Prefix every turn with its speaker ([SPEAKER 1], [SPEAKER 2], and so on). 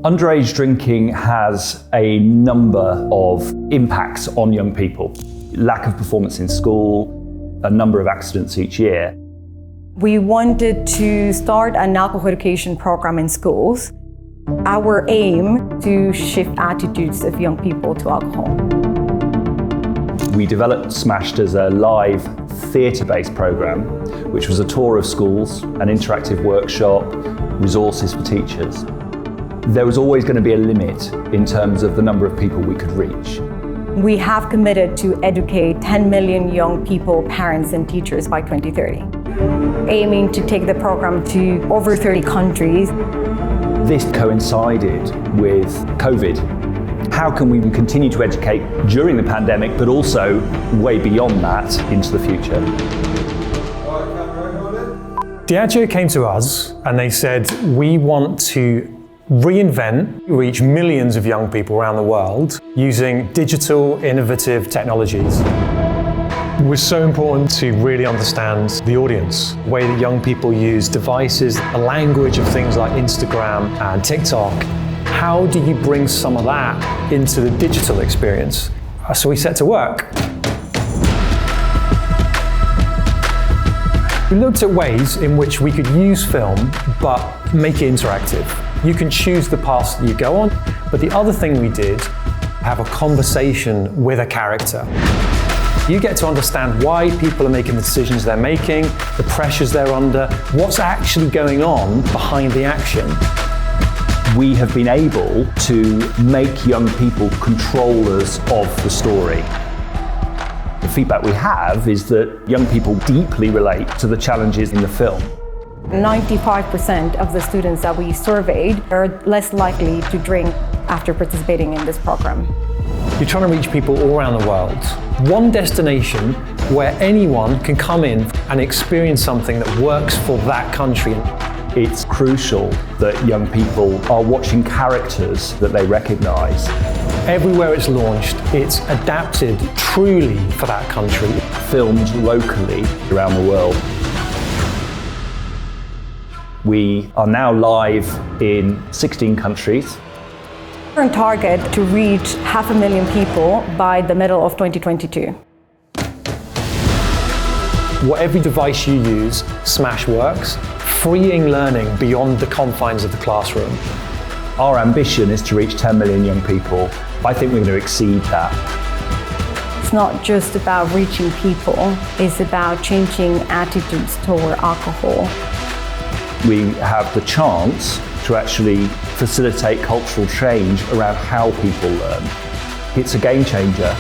[SPEAKER 1] Underage drinking has a number of impacts on young people. Lack of performance in school, a number of accidents each year.
[SPEAKER 2] We wanted to start an alcohol education program in schools. Our aim to shift attitudes of young people to alcohol.
[SPEAKER 1] We developed Smashed as a live theatre-based program, which was a tour of schools, an interactive workshop, resources for teachers. There was always going to be a limit in terms of the number of people we could reach.
[SPEAKER 2] We have committed to educate 10 million young people, parents and teachers by 2030, aiming to take the program to over 30 countries.
[SPEAKER 1] This coincided with COVID. How can we continue to educate during the pandemic, but also way beyond that into the future?
[SPEAKER 3] Diageo came to us and they said, we want to reinvent, reach millions of young people around the world using digital, innovative technologies. It was so important to really understand the audience, the way that young people use devices, the language of things like Instagram and TikTok. How do you bring some of that into the digital experience? So we set to work. We looked at ways in which we could use film, but make it interactive. You can choose the paths that you go on, but the other thing we did, have a conversation with a character. You get to understand why people are making the decisions they're making, the pressures they're under, what's actually going on behind the action.
[SPEAKER 1] We have been able to make young people controllers of the story. The feedback we have is that young people deeply relate to the challenges in the film.
[SPEAKER 2] 95% of the students that we surveyed are less likely to drink after participating in this program.
[SPEAKER 3] You're trying to reach people all around the world. One destination where anyone can come in and experience something that works for that country.
[SPEAKER 1] It's crucial that young people are watching characters that they recognise.
[SPEAKER 3] Everywhere it's launched, it's adapted truly for that country.
[SPEAKER 1] Filmed locally around the world. We are now live in 16 countries.
[SPEAKER 2] We're on target to reach 500,000 people by the middle of 2022.
[SPEAKER 3] Whatever device you use, Smash works, freeing learning beyond the confines of the classroom.
[SPEAKER 1] Our ambition is to reach 10 million young people. I think we're going to exceed that.
[SPEAKER 2] It's not just about reaching people, it's about changing attitudes toward alcohol.
[SPEAKER 1] We have the chance to actually facilitate cultural change around how people learn. It's a game changer.